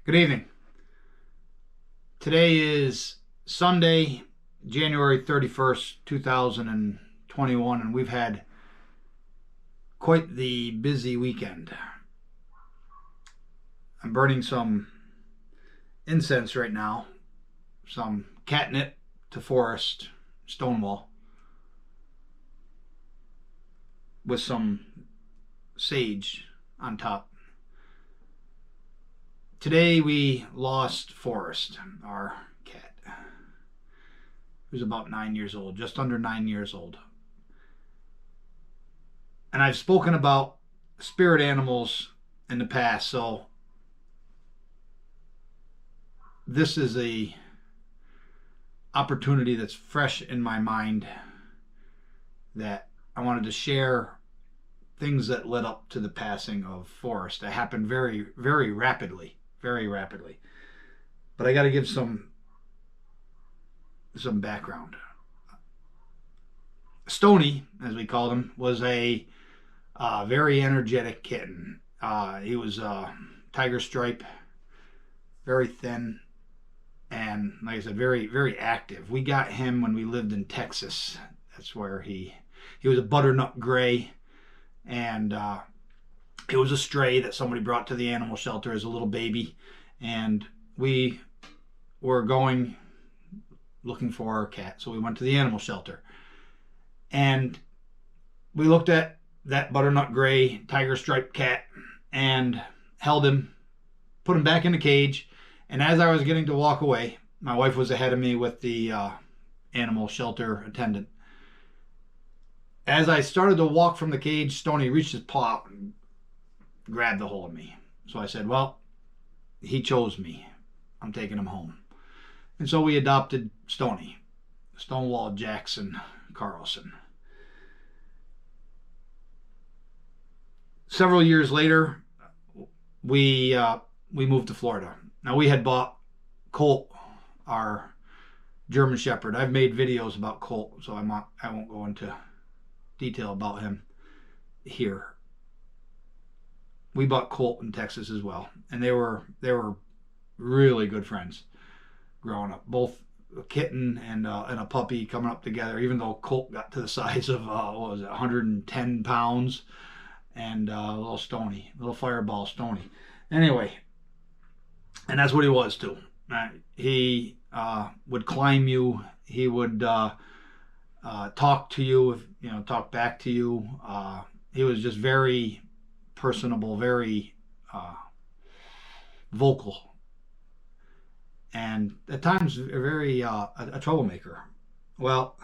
Good evening. Today is Sunday, January 31st, 2021, and we've had quite the busy weekend. I'm burning some incense right now, some catnip to Forrest, Stonewall, with some sage on top. Today we lost Forrest, our cat, who's about 9 years old, just under 9 years old. And I've spoken about spirit animals in the past, so this is a opportunity that's fresh in my mind that I wanted to share things that led up to the passing of Forrest. That happened very, very rapidly, very rapidly. But I got to give some background. Stoney, as we called him, was a very energetic kitten. He was tiger stripe, very thin, and like I said, very, very active. We got him when we lived in Texas. That's where he was a butternut gray, and it was a stray that somebody brought to the animal shelter as a little baby, and we were going looking for a cat, so we went to the animal shelter, and we looked at that butternut gray tiger striped cat and held him, put him back in the cage. And as I was getting to walk away, my wife was ahead of me with the animal shelter attendant. As I started to walk from the cage, Stoney reached his paw out and grabbed a hold of me. So I said, well, he chose me. I'm taking him home. And so we adopted Stoney, Stonewall Jackson Carlson. Several years later, we moved to Florida. Now, we had bought Colt, our German Shepherd. I've made videos about Colt, so I won't go into detail about him here. We bought Colt in Texas as well, and they were really good friends growing up. Both a kitten and a puppy coming up together. Even though Colt got to the size of 110 pounds, and little Stoney, little fireball Stoney. Anyway, and that's what he was too. He would climb you. He would talk to you, talk back to you. He was just very personable, very vocal, and at times very a troublemaker. Well,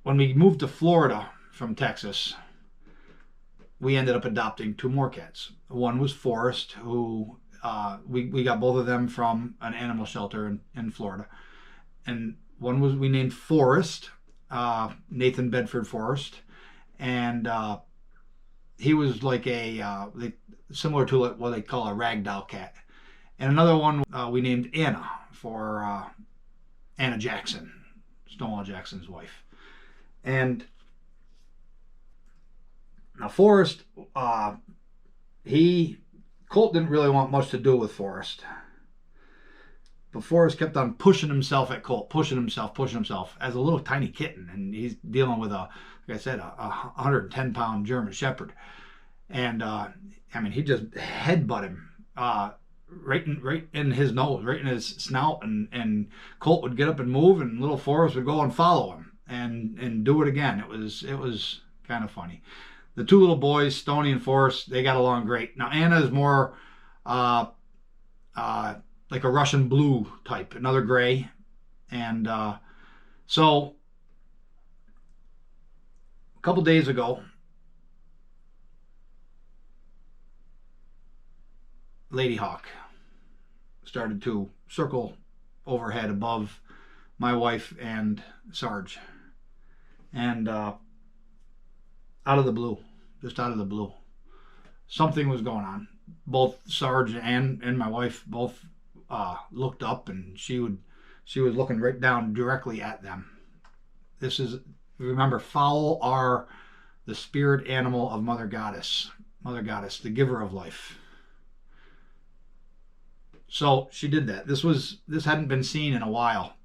when we moved to Florida from Texas, we ended up adopting two more cats. One was Forrest, who we got both of them from an animal shelter in Florida. And one was we named Forrest, Nathan Bedford Forrest. And he was like similar to what they call a ragdoll cat. And another one we named Anna for Anna Jackson, Stonewall Jackson's wife. And now Forrest, Colt didn't really want much to do with Forrest. But Forrest kept on pushing himself at Colt, pushing himself as a little tiny kitten. And he's dealing with like I said, a 110-pound German Shepherd. And he just headbutt him right in his nose, right in his snout. And Colt would get up and move, and little Forrest would go and follow him and do it again. It was kind of funny. The two little boys, Stoney and Forrest, they got along great. Now Anna is more like a Russian blue type, another gray, and so a couple days ago, Lady Hawk started to circle overhead above my wife and Sarge, and out of the blue, just out of the blue, something was going on. Both Sarge and my wife both looked up, and she was looking right down directly at them. This is, remember, fowl are the spirit animal of Mother Goddess, the giver of life. So she did that. This hadn't been seen in a while.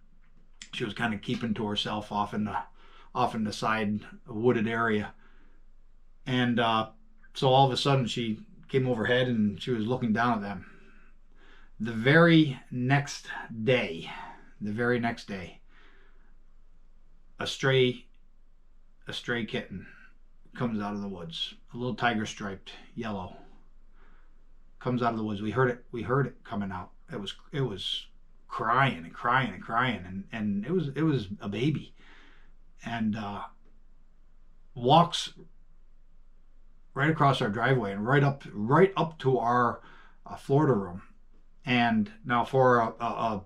She was kind of keeping to herself off in the side wooded area, and so all of a sudden she came overhead and she was looking down at them. The very next day, the very next day, a stray kitten comes out of the woods, a little tiger striped yellow, comes out of the woods. We heard it coming out. It was crying and crying and crying, and it was a baby, and walks right across our driveway and right up to our Florida room. And now for a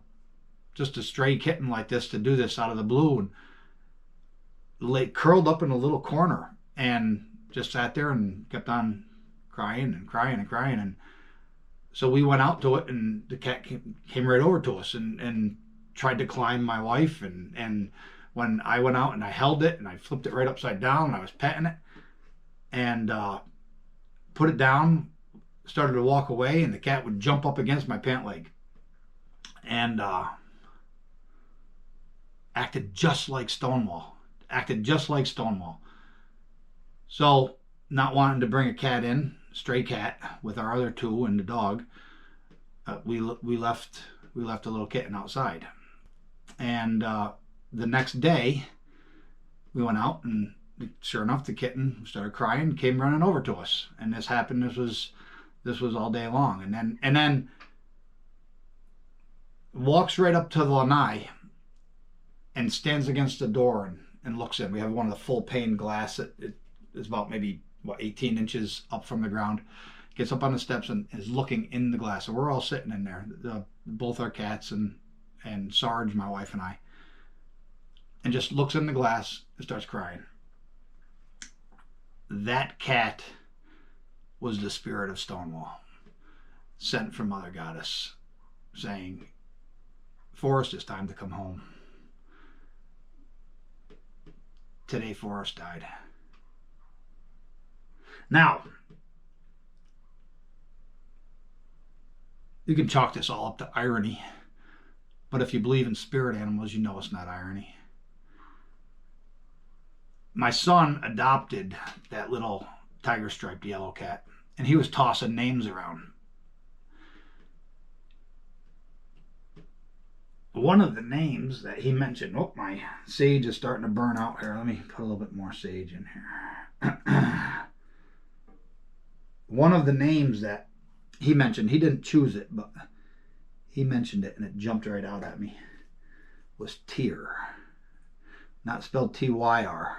just a stray kitten like this to do this out of the blue, and lay curled up in a little corner and just sat there and kept on crying and crying and crying. And so we went out to it, and the cat came right over to us and tried to climb my wife. And when I went out and I held it and I flipped it right upside down and I was petting it and put it down, started to walk away, and the cat would jump up against my pant leg and acted just like Stonewall. So, not wanting to bring a cat in, stray cat, with our other two and the dog, we left a little kitten outside. And the next day, we went out, and sure enough, the kitten started crying, came running over to us. And this happened. This was all day long. And then walks right up to the lanai and stands against the door and looks in. We have one of the full pane glass. It is about maybe 18 inches up from the ground. Gets up on the steps and is looking in the glass. So we're all sitting in there, both our cats and Sarge, my wife, and I, and just looks in the glass and starts crying. That cat was the spirit of Stonewall, sent from Mother Goddess, saying, Forrest, it's time to come home. Today, Forrest died. Now, you can chalk this all up to irony, but if you believe in spirit animals, you know it's not irony. My son adopted that little tiger striped yellow cat, and he was tossing names around. One of the names that he mentioned, oh, my sage is starting to burn out here. Let me put a little bit more sage in here. One of the names that he mentioned, he didn't choose it, but he mentioned it and it jumped right out at me, was Tyr. Not spelled T-Y-R,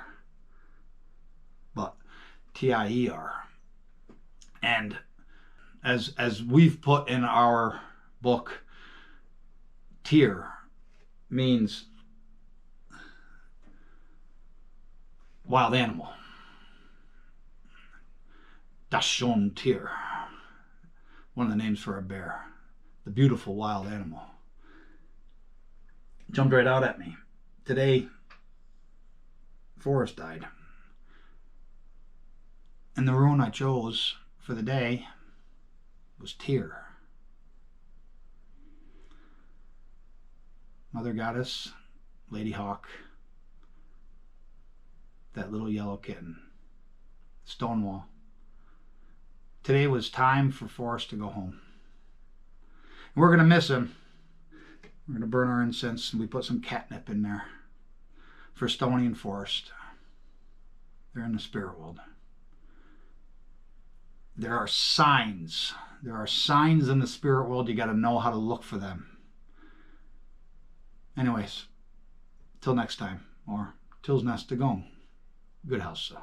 but T-I-E-R. And as we've put in our book, Tyr means wild animal. Das schon Tyr, one of the names for a bear, the beautiful wild animal. Jumped right out at me. Today, Forrest died. And the rune I chose for the day was Tyr. Mother Goddess, Lady Hawk, that little yellow kitten, Stonewall. Today was time for Forrest to go home. And we're going to miss him. We're going to burn our incense, and we put some catnip in there for Stoney and Forrest. They're in the spirit world. There are signs. There are signs in the spirit world. You got to know how to look for them. Anyways, till next time, or till's nest to go. Good house, so.